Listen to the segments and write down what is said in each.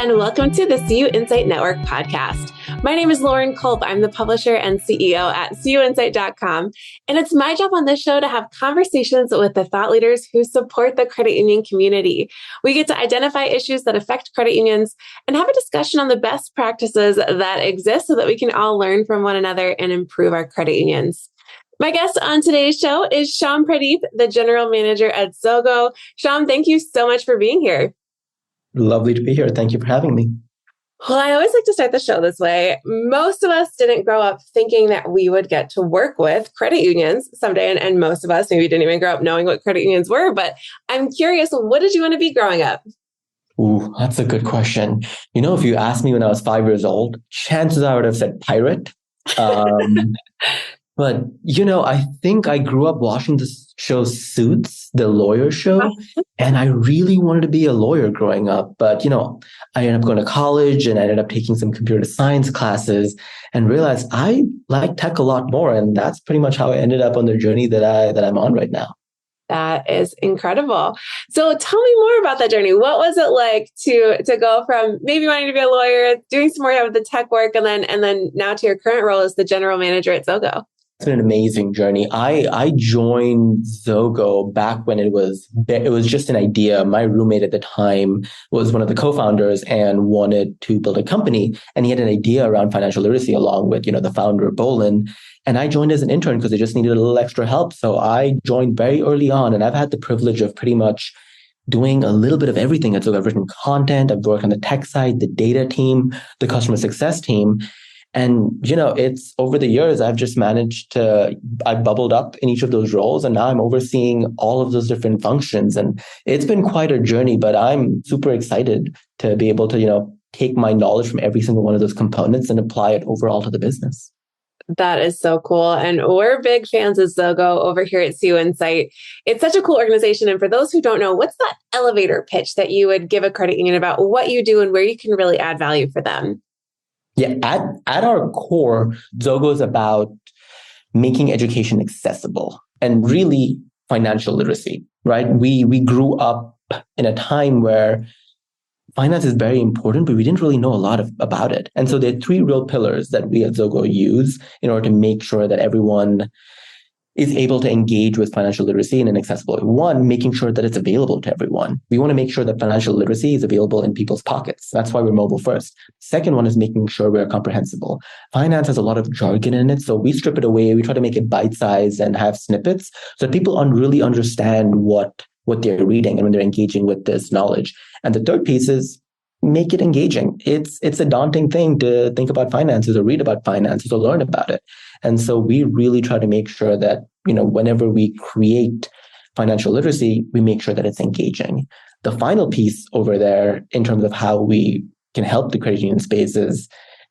and welcome to the CUInsight Network podcast. My name is Lauren Culp. I'm the publisher and CEO at CUInsight.com, and it's my job on this show to have conversations with the thought leaders who support the credit union community. We get to identify issues that affect credit unions and have a discussion on the best practices that exist so that we can all learn from one another and improve our credit unions. My guest on today's show is Shyam Pradheep, the general manager at Zogo. Shyam, thank you so much for being here. Lovely to be here. Thank you for having me. Well, I always like to start the show this way. Most of us didn't grow up thinking that we would get to work with credit unions someday. And most of us maybe didn't even grow up knowing what credit unions were. But I'm curious, what did you want to be growing up? Ooh, that's a good question. If you asked me when I was 5 years old, chances are I would have said pirate. But, I think I grew up watching this show Suits, the lawyer show, and I really wanted to be a lawyer growing up. But, I ended up going to college and I ended up taking some computer science classes and realized I like tech a lot more. And that's pretty much how I ended up on the journey that I'm on right now. That is incredible. So tell me more about that journey. What was it like to go from maybe wanting to be a lawyer, doing some more of the tech work, and then now to your current role as the general manager at Zogo? It's been an amazing journey. I joined Zogo back when it was just an idea. My roommate at the time was one of the co-founders and wanted to build a company. And he had an idea around financial literacy along with, the founder, Bolin. And I joined as an intern because they just needed a little extra help. So I joined very early on, and I've had the privilege of pretty much doing a little bit of everything. So I've written content, I've worked on the tech side, the data team, the customer success team. And, it's over the years, I've just I bubbled up in each of those roles, and now I'm overseeing all of those different functions. And it's been quite a journey, but I'm super excited to be able to, take my knowledge from every single one of those components and apply it overall to the business. That is so cool. And we're big fans of Zogo over here at CUInsight. It's such a cool organization. And for those who don't know, what's that elevator pitch that you would give a credit union about what you do and where you can really add value for them? Yeah, at our core, Zogo is about making education accessible and really financial literacy, right? We grew up in a time where finance is very important, but we didn't really know a lot about it. And so there are three real pillars that we at Zogo use in order to make sure that everyone is able to engage with financial literacy in an accessible way. One, making sure that it's available to everyone. We want to make sure that financial literacy is available in people's pockets. That's why we're mobile first. Second one is making sure we're comprehensible. Finance has a lot of jargon in it, so we strip it away. We try to make it bite-sized and have snippets so that people really understand what they're reading and when they're engaging with this knowledge. And the third piece is make it engaging. It's a daunting thing to think about finances or read about finances or learn about it. And so we really try to make sure that, whenever we create financial literacy, we make sure that it's engaging. The final piece over there in terms of how we can help the credit union space is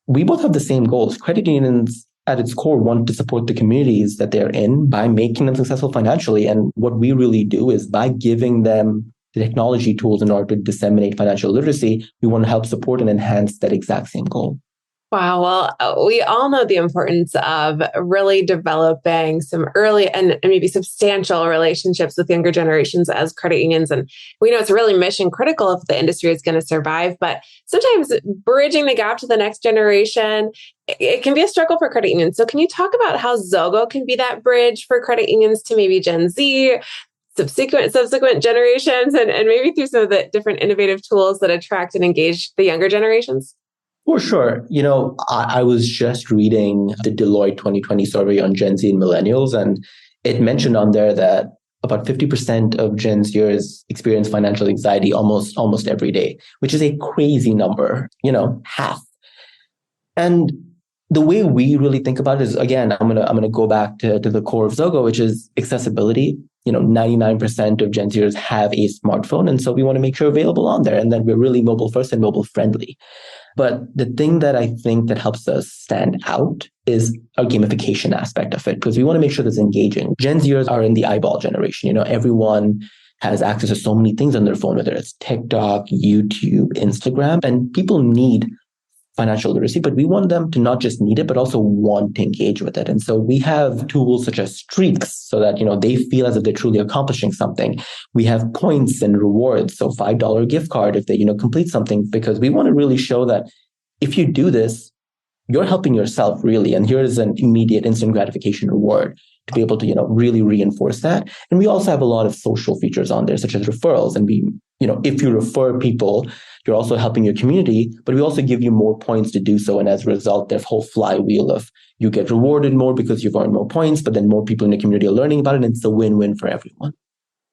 we both have the same goals. Credit unions at its core want to support the communities that they're in by making them successful financially. And what we really do is by giving them the technology tools in order to disseminate financial literacy, we want to help support and enhance that exact same goal. Wow. Well, we all know the importance of really developing some early and maybe substantial relationships with younger generations as credit unions. And we know it's really mission critical if the industry is going to survive. But sometimes bridging the gap to the next generation, it can be a struggle for credit unions. So can you talk about how Zogo can be that bridge for credit unions to maybe Gen Z, subsequent generations, and maybe through some of the different innovative tools that attract and engage the younger generations? For sure. I was just reading the Deloitte 2020 survey on Gen Z and millennials, and it mentioned on there that about 50% of Gen Zers experience financial anxiety almost every day, which is a crazy number, half. And the way we really think about it is, again, I'm gonna go back to the core of Zogo, which is accessibility. 99% of Gen Zers have a smartphone, and so we want to make sure available on there, and then we're really mobile first and mobile friendly. But the thing that I think that helps us stand out is a gamification aspect of it, because we want to make sure that's engaging. Gen Zers are in the eyeball generation. Everyone has access to so many things on their phone, whether it's TikTok, YouTube, Instagram, and people need financial literacy, but we want them to not just need it, but also want to engage with it. And so we have tools such as streaks so that, they feel as if they're truly accomplishing something. We have points and rewards. So $5 gift card if they, complete something, because we want to really show that if you do this, you're helping yourself really. And here's an immediate instant gratification reward to be able to, really reinforce that. And we also have a lot of social features on there, such as referrals. And if you refer people, you're also helping your community, but we also give you more points to do so. And as a result, there's a whole flywheel of you get rewarded more because you've earned more points, but then more people in the community are learning about it. And it's a win-win for everyone.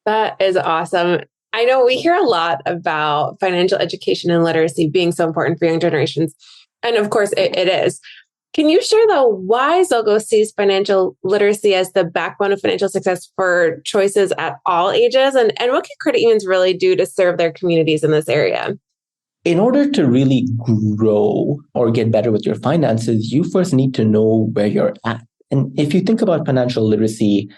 That is awesome. I know we hear a lot about financial education and literacy being so important for young generations. And of course, it is. Can you share, though, why Zogo sees financial literacy as the backbone of financial success for choices at all ages? And what can credit unions really do to serve their communities in this area? In order to really grow or get better with your finances, you first need to know where you're at. And if you think about financial literacy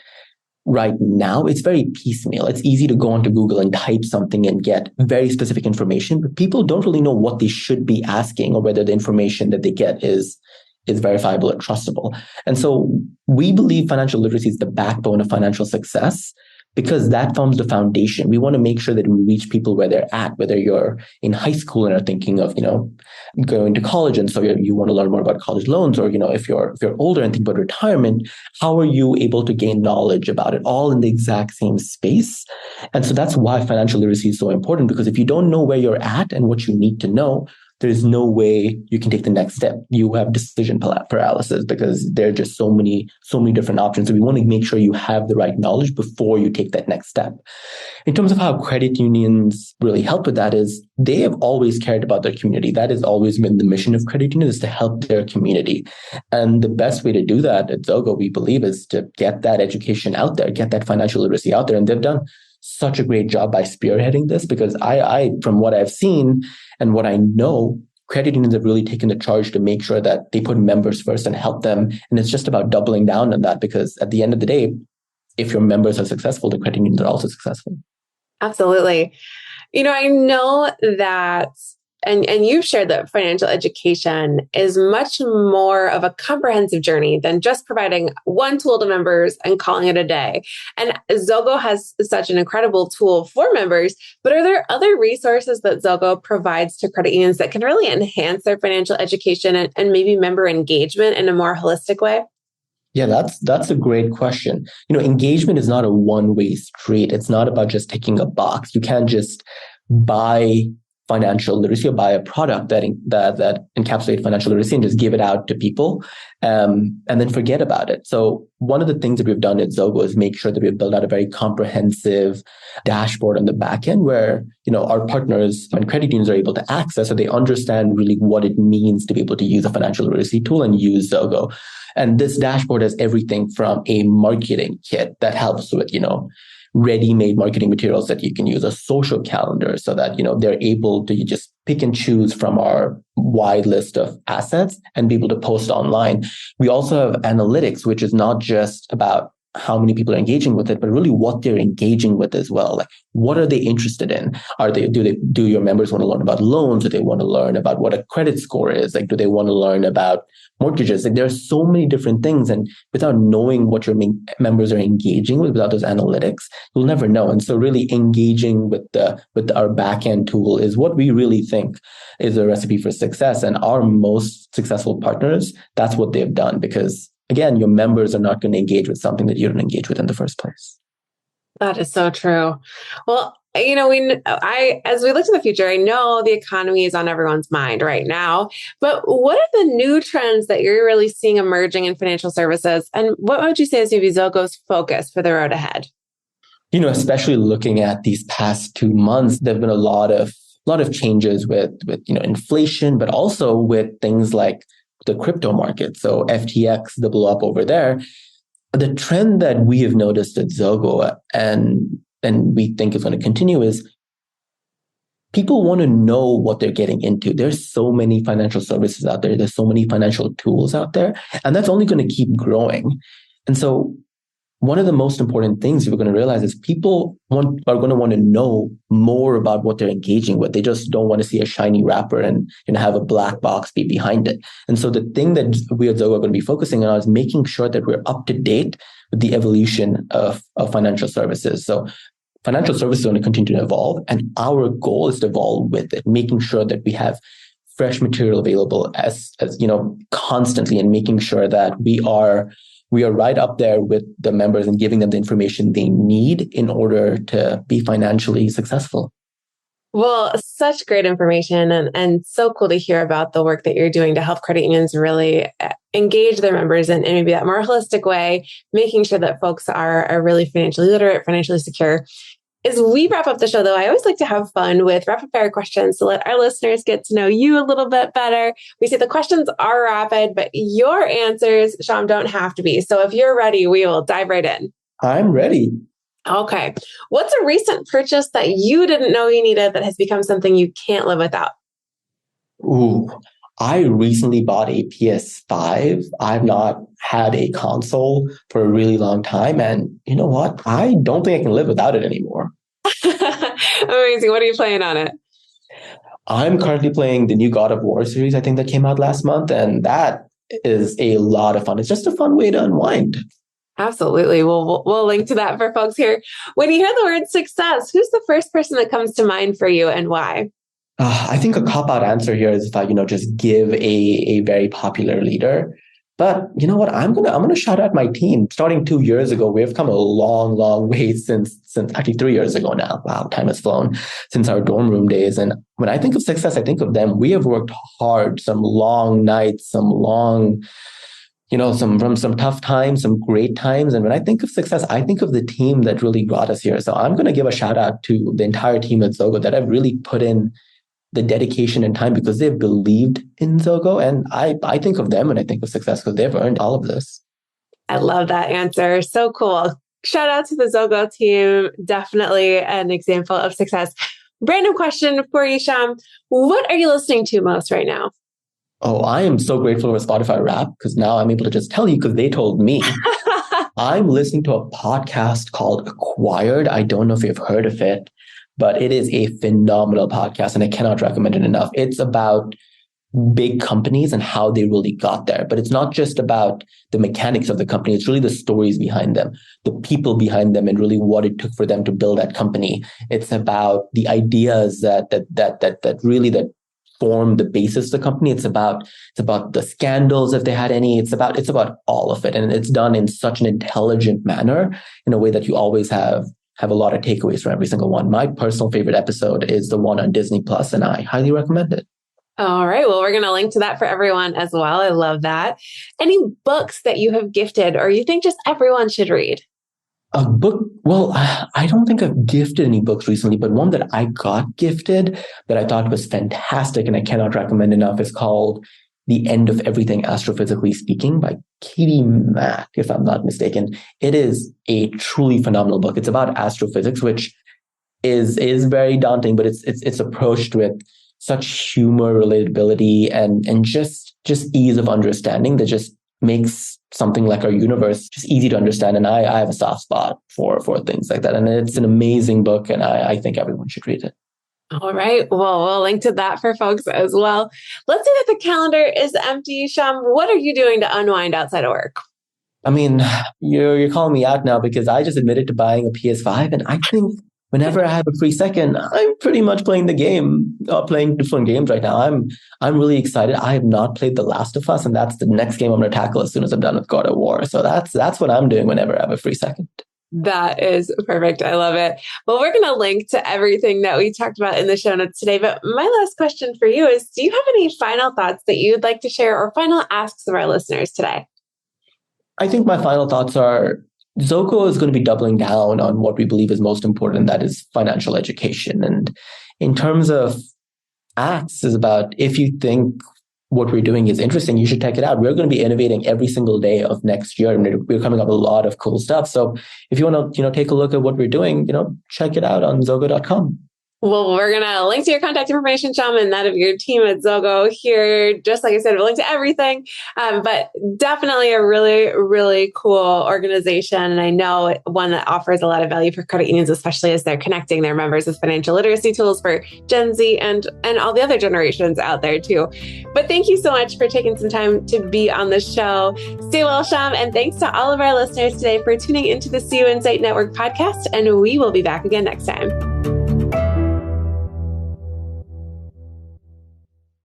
right now, it's very piecemeal. It's easy to go onto Google and type something and get very specific information, but people don't really know what they should be asking or whether the information that they get is verifiable or trustable. And so we believe financial literacy is the backbone of financial success because that forms the foundation. We want to make sure that we reach people where they're at, whether you're in high school and are thinking of, going to college. And so you want to learn more about college loans, or, if you're older and think about retirement, how are you able to gain knowledge about it all in the exact same space? And so that's why financial literacy is so important, because if you don't know where you're at and what you need to know, there's no way you can take the next step. You have decision paralysis because there are just so many different options. So we want to make sure you have the right knowledge before you take that next step. In terms of how credit unions really help with that is they have always cared about their community. That has always been the mission of credit unions, is to help their community. And the best way to do that at Zogo, we believe, is to get that education out there, get that financial literacy out there. And they've done such a great job by spearheading this, because I from what I've seen and what I know, credit unions have really taken the charge to make sure that they put members first and help them. And it's just about doubling down on that, because at the end of the day, if your members are successful, the credit unions are also successful. Absolutely. I know that, and you've shared that financial education is much more of a comprehensive journey than just providing one tool to members and calling it a day. And Zogo has such an incredible tool for members, but are there other resources that Zogo provides to credit unions that can really enhance their financial education and maybe member engagement in a more holistic way? Yeah, that's a great question. Engagement is not a one-way street. It's not about just ticking a box. You can't just buy financial literacy or buy a product that encapsulates financial literacy and just give it out to people and then forget about it. So one of the things that we've done at Zogo is make sure that we've built out a very comprehensive dashboard on the back end where, our partners and credit unions are able to access, so they understand really what it means to be able to use a financial literacy tool and use Zogo. And this dashboard has everything from a marketing kit that helps with, ready-made marketing materials that you can use, a social calendar so that, they're able to just pick and choose from our wide list of assets and be able to post online. We also have analytics, which is not just about how many people are engaging with it, but really what they're engaging with as well. Like, what are they interested in? Do your members want to learn about loans? Do they want to learn about what a credit score is? Like, do they want to learn about mortgages? Like, there are so many different things. And without knowing what your members are engaging with, without those analytics, you'll never know. And so really engaging with our back-end tool is what we really think is a recipe for success. And our most successful partners, that's what they've done, because again, your members are not going to engage with something that you don't engage with in the first place. That is so true. Well, as we look to the future, I know the economy is on everyone's mind right now, but what are the new trends that you're really seeing emerging in financial services? And what would you say is maybe Zogo's focus for the road ahead? Especially looking at these past 2 months, there've been a lot of changes with inflation, but also with things like the crypto market. So FTX, the blow up over there. The trend that we have noticed at Zogo and we think is going to continue is people want to know what they're getting into. There's so many financial services out there. There's so many financial tools out there, and that's only going to keep growing. And so one of the most important things we're going to realize is people are going to want to know more about what they're engaging with. They just don't want to see a shiny wrapper and have a black box be behind it. And so the thing that we at Zogo are going to be focusing on is making sure that we're up to date with the evolution of financial services. So financial services are going to continue to evolve, and our goal is to evolve with it, making sure that we have fresh material available as constantly, and making sure that we are right up there with the members and giving them the information they need in order to be financially successful. Well, such great information, and so cool to hear about the work that you're doing to help credit unions really engage their members in maybe that more holistic way, making sure that folks are really financially literate, financially secure. As we wrap up the show, though, I always like to have fun with rapid fire questions to let our listeners get to know you a little bit better. We say the questions are rapid, but your answers, Shyam, don't have to be. So if you're ready, we will dive right in. I'm ready. Okay. What's a recent purchase that you didn't know you needed that has become something you can't live without? Ooh, I recently bought a PS5. I've not had a console for a really long time. And you know what? I don't think I can live without it anymore. Amazing. What are you playing on it? I'm currently playing the new God of War series, I think, that came out last month. And that is a lot of fun. It's just a fun way to unwind. Absolutely. We'll link to that for folks here. When you hear the word success, who's the first person that comes to mind for you and why? I think a cop-out answer here is if I, just give a very popular leader. But you know what? I'm gonna shout out my team. Starting 2 years ago, we've come a long, long way since actually 3 years ago now. Wow, time has flown since our dorm room days. And when I think of success, I think of them. We have worked hard, some long nights, some long, some tough times, some great times. And when I think of success, I think of the team that really got us here. So I'm going to give a shout out to the entire team at Zogo that have really put in the dedication and time because they've believed in Zogo. And I think of them when I think of success because they've earned all of this. I love that answer. So cool. Shout out to the Zogo team. Definitely an example of success. Random question for you, Shyam. What are you listening to most right now? Oh, I am so grateful for Spotify Rap because now I'm able to just tell you because they told me. I'm listening to a podcast called Acquired. I don't know if you've heard of it, but it is a phenomenal podcast and I cannot recommend it enough. It's about big companies and how they really got there. But it's not just about the mechanics of the company. It's really the stories behind them, the people behind them, and really what it took for them to build that company. It's about the ideas that really form the basis of the company. It's about the scandals, if they had any. It's about all of it. And it's done in such an intelligent manner in a way that you always have a lot of takeaways from every single one. My personal favorite episode is the one on Disney Plus, and I highly recommend it. All right. Well, we're going to link to that for everyone as well. I love that. Any books that you have gifted or you think just everyone should read? A book, well, I don't think I've gifted any books recently, but one that I got gifted that I thought was fantastic and I cannot recommend enough is called The End of Everything Astrophysically Speaking by Katie Mack, if I'm not mistaken. It is a truly phenomenal book. It's about astrophysics, which is very daunting, but it's approached with such humor, relatability, and just ease of understanding that just makes something like our universe just easy to understand. And I have a soft spot for things like that. And it's an amazing book, and I think everyone should read it. All right. Well, we'll link to that for folks as well. Let's say that the calendar is empty. Shyam, what are you doing to unwind outside of work? I mean, you're calling me out now because I just admitted to buying a PS5, and I think whenever I have a free second, I'm pretty much playing the game, playing different games right now. I'm really excited. I have not played The Last of Us, and that's the next game I'm going to tackle as soon as I'm done with God of War. So that's what I'm doing whenever I have a free second. That is perfect. I love it. Well, we're going to link to everything that we talked about in the show notes today. But my last question for you is, do you have any final thoughts that you'd like to share or final asks of our listeners today? I think my final thoughts are Zogo is going to be doubling down on what we believe is most important, that is financial education. And in terms of acts, is about if you think what we're doing is interesting, you should check it out. We're going to be innovating every single day of next year, and we're coming up with a lot of cool stuff. So if you want to, take a look at what we're doing, check it out on zogo.com. Well, we're going to link to your contact information, Shyam, and that of your team at Zogo here. Just like I said, we'll link to everything. But definitely a really, really cool organization. And I know one that offers a lot of value for credit unions, especially as they're connecting their members with financial literacy tools for Gen Z and all the other generations out there too. But thank you so much for taking some time to be on the show. Stay well, Shyam. And thanks to all of our listeners today for tuning into the CUInsight Network podcast. And we will be back again next time.